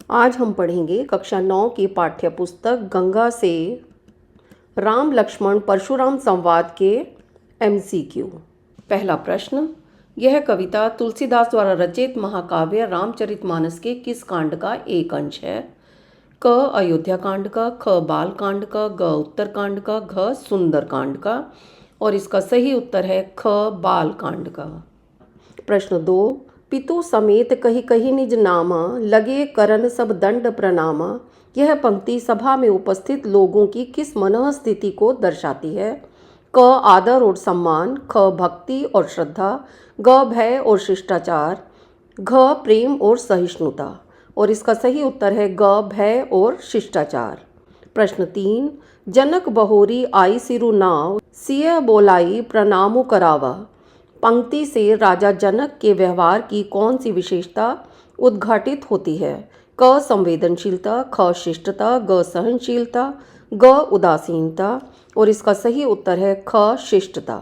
आज हम पढ़ेंगे कक्षा 9 की पाठ्य पुस्तक गंगा से राम लक्ष्मण परशुराम संवाद के MCQ। पहला प्रश्न, यह कविता तुलसीदास द्वारा रचित महाकाव्य रामचरितमानस के किस कांड का एक अंश है? क अयोध्या कांड का, ख बाल कांड का, ग उत्तर कांड का, घ सुंदर कांड का। और इसका सही उत्तर है ख बाल कांड का। प्रश्न 2, पितु समेत कही कही निज नामा, लगे करन सब दंड प्रणामा। यह पंक्ति सभा में उपस्थित लोगों की किस मनः स्थिति को दर्शाती है? क आदर और सम्मान, ख भक्ति और श्रद्धा, ग भय और शिष्टाचार, घ प्रेम और सहिष्णुता। और इसका सही उत्तर है ग भय और शिष्टाचार। प्रश्न 3, जनक बहोरी आई सिरु नाव, सिय बोलाई प्रणामु करावा। पंक्ति से राजा जनक के व्यवहार की कौन सी विशेषता उद्घाटित होती है? क संवेदनशीलता, ख शिष्टता, ग सहनशीलता, ग उदासीनता। और इसका सही उत्तर है ख शिष्टता।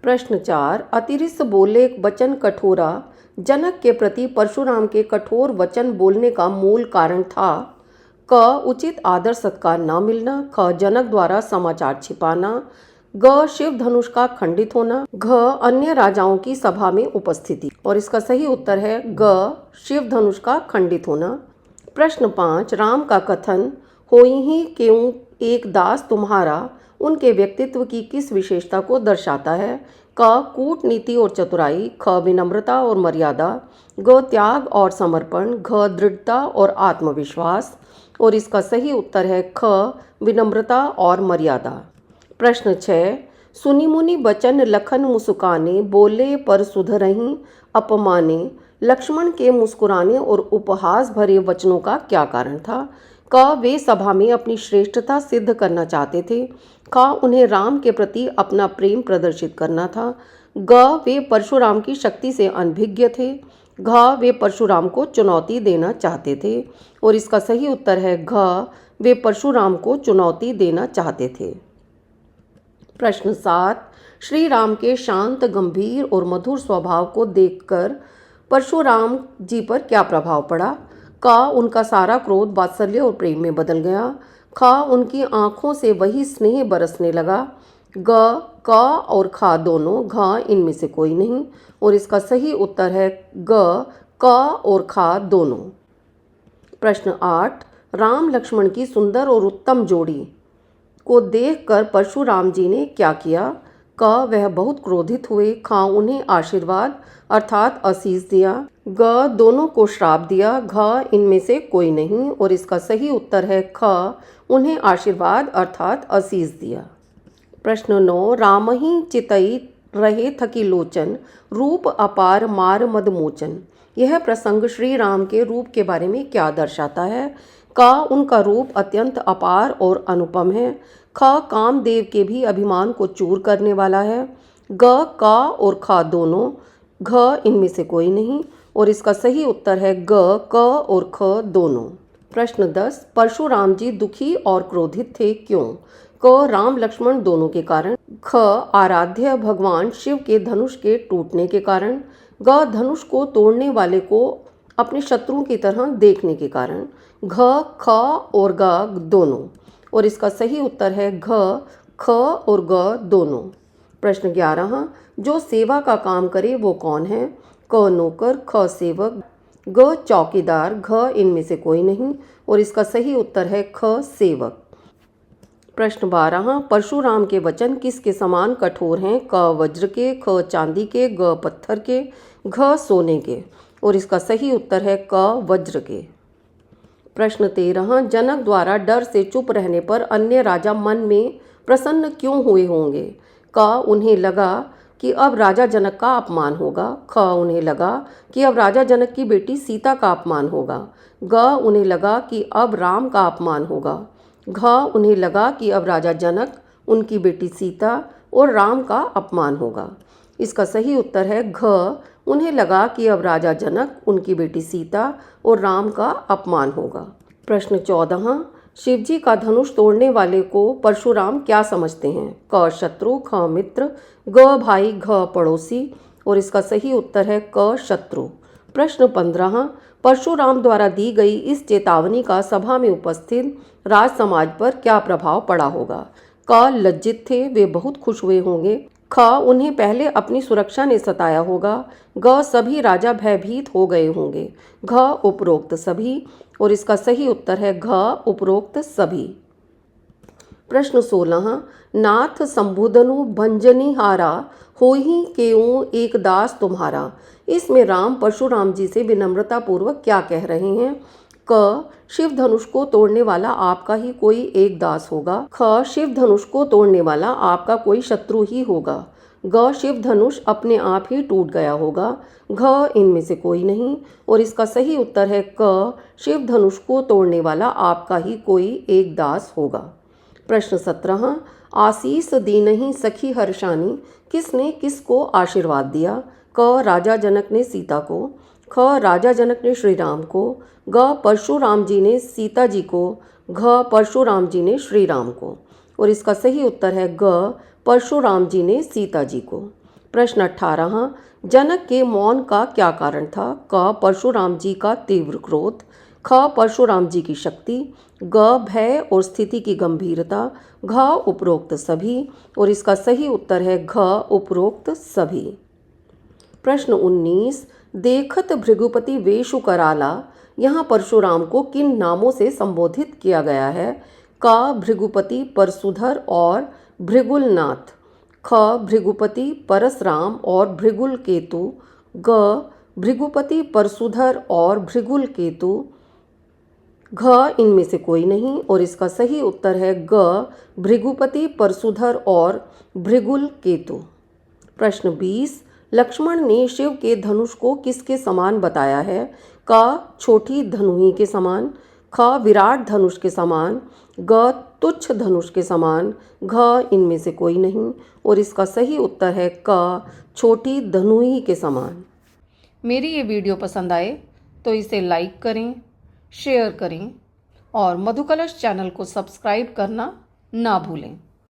प्रश्न 4, अतिरिक्त बोले वचन कठोरा, जनक के प्रति परशुराम के कठोर वचन बोलने का मूल कारण था? क उचित आदर सत्कार न मिलना, ख जनक द्वारा समाचार छिपाना, ग शिव धनुष का खंडित होना, घ अन्य राजाओं की सभा में उपस्थिति। और इसका सही उत्तर है ग शिव धनुष का खंडित होना। प्रश्न 5, राम का कथन होई ही क्यों एक दास तुम्हारा उनके व्यक्तित्व की किस विशेषता को दर्शाता है? क कूटनीति और चतुराई, ख विनम्रता और मर्यादा, ग त्याग और समर्पण, घ दृढ़ता और आत्मविश्वास। और इसका सही उत्तर है ख विनम्रता और मर्यादा। प्रश्न 6, सुनी मुनि बचन लखन मुस्काने, बोले पर सुधरहीं अपमाने। लक्ष्मण के मुस्कुराने और उपहास भरे वचनों का क्या कारण था? क वे सभा में अपनी श्रेष्ठता सिद्ध करना चाहते थे, ख उन्हें राम के प्रति अपना प्रेम प्रदर्शित करना था, ग वे परशुराम की शक्ति से अनभिज्ञ थे, घ वे परशुराम को चुनौती देना चाहते थे। और इसका सही उत्तर है घ वे परशुराम को चुनौती देना चाहते थे। प्रश्न 7, श्री राम के शांत गंभीर और मधुर स्वभाव को देखकर परशुराम जी पर क्या प्रभाव पड़ा? क उनका सारा क्रोध वात्सल्य और प्रेम में बदल गया, ख उनकी आंखों से वही स्नेह बरसने लगा, ग क और ख दोनों, घ इनमें से कोई नहीं। और इसका सही उत्तर है ग क और ख दोनों। प्रश्न 8, राम लक्ष्मण की सुंदर और उत्तम जोड़ी को देखकर परशुराम जी ने क्या किया? क वह बहुत क्रोधित हुए, ख उन्हें आशीर्वाद अर्थात आशीष दिया, ग दोनों को श्राप दिया, घ इनमें से कोई नहीं। और इसका सही उत्तर है ख उन्हें आशीर्वाद अर्थात आशीष दिया। प्रश्न 9, राम ही चितई रहे थकी लोचन, रूप अपार मार मदमोचन। यह प्रसंग श्री राम के रूप के बारे में क्या दर्शाता है? क उनका रूप अत्यंत अपार और अनुपम है, ख कामदेव के भी अभिमान को चूर करने वाला है, ग क और ख दोनों, घ इनमें से कोई नहीं। और इसका सही उत्तर है ग क और ख दोनों। प्रश्न 10, परशुराम जी दुखी और क्रोधित थे क्यों? क राम लक्ष्मण दोनों के कारण, ख आराध्य भगवान शिव के धनुष के टूटने के कारण, ग धनुष को तोड़ने वाले को अपने शत्रुओं की तरह देखने के कारण, घ ख और ग दोनों। और इसका सही उत्तर है घ ख और ग दोनों। प्रश्न 11, जो सेवा का काम करे वो कौन है? क नौकर, ख सेवक, ग चौकीदार, घ इनमें से कोई नहीं। और इसका सही उत्तर है ख सेवक। प्रश्न 12, परशुराम के वचन किसके समान कठोर हैं? क वज्र के, ख चांदी के, ग पत्थर के, घ सोने के। और इसका सही उत्तर है क वज्र के। प्रश्न 13, जनक द्वारा डर से चुप रहने पर अन्य राजा मन में प्रसन्न क्यों हुए होंगे? क उन्हें लगा कि अब राजा जनक का अपमान होगा, ख उन्हें लगा कि अब राजा जनक की बेटी सीता का अपमान होगा, ग उन्हें लगा कि अब राम का अपमान होगा, घ उन्हें लगा कि अब राजा जनक, उनकी बेटी सीता और राम का अपमान होगा। इसका सही उत्तर है घ उन्हें लगा कि अब राजा जनक, उनकी बेटी सीता और राम का अपमान होगा। प्रश्न 14, शिवजी का धनुष तोड़ने वाले को परशुराम क्या समझते हैं? क शत्रु, ख मित्र, ग भाई, घ पड़ोसी। और इसका सही उत्तर है क शत्रु। प्रश्न 15, परशुराम द्वारा दी गई इस चेतावनी का सभा में उपस्थित राज समाज पर क्या प्रभाव पड़ा होगा। क, लज्जित थे, वे बहुत खुश हुए होंगे। ख, उन्हें पहले अपनी सुरक्षा ने सताया होगा। ग, सभी राजा भयभीत हो गए होंगे। घ, उपरोक्त सभी, और इसका सही उत्तर है घ, उपरोक्त सभी। प्रश्न 16, नाथ संबुधनु भंजनिहारा होहि केऊ एक दास तुम्हारा। इसमें राम परशुराम जी से विनम्रता पूर्वक क्या कह रहे हैं। क, शिव धनुष को तोड़ने वाला आपका ही कोई एक दास होगा। ख, शिव धनुष को तोड़ने वाला आपका कोई शत्रु ही होगा। ग, शिव धनुष अपने आप ही टूट गया होगा। घ, इनमें से कोई नहीं, और इसका सही उत्तर है क, शिव धनुष को तोड़ने वाला आपका ही कोई एक दास होगा। प्रश्न 17, आशीष दीनहि सखी हर्षानी, किसने किसको आशीर्वाद दिया। क, राजा जनक ने सीता को। ख, राजा जनक ने श्री राम को। ग, परशुराम जी ने सीता जी को। घ, परशुराम जी ने श्री राम को, और इसका सही उत्तर है ग, परशुराम जी ने सीता जी को। प्रश्न 18, जनक के मौन का क्या कारण था। क, परशुराम जी का तीव्र क्रोध। ख, परशुराम जी की शक्ति। ग, भय और स्थिति की गंभीरता। घ, उपरोक्त सभी, और इसका सही उत्तर है घ, उपरोक्त सभी। प्रश्न 19, देखत भृगुपति वेशु कराला, यहाँ परशुराम को किन नामों से संबोधित किया गया है। क, भृगुपति, परशुधर और भृगुलनाथ। ख, भृगुपति, परशुराम और भृगुल केतु। ग, भृगुपति, परशुधर और भृगुल केतु। घ, इनमें से कोई नहीं, और इसका सही उत्तर है ग, भृगुपति, परशुधर और भृगुल केतु। प्रश्न 20, लक्ष्मण ने शिव के धनुष को किसके समान बताया है। क, छोटी धनुही के समान। ख, विराट धनुष के समान। ग, तुच्छ धनुष के समान। घ, इनमें से कोई नहीं, और इसका सही उत्तर है क, छोटी धनुही के समान। मेरी ये वीडियो पसंद आए तो इसे लाइक करें, शेयर करें और मधुकलश चैनल को सब्सक्राइब करना ना भूलें।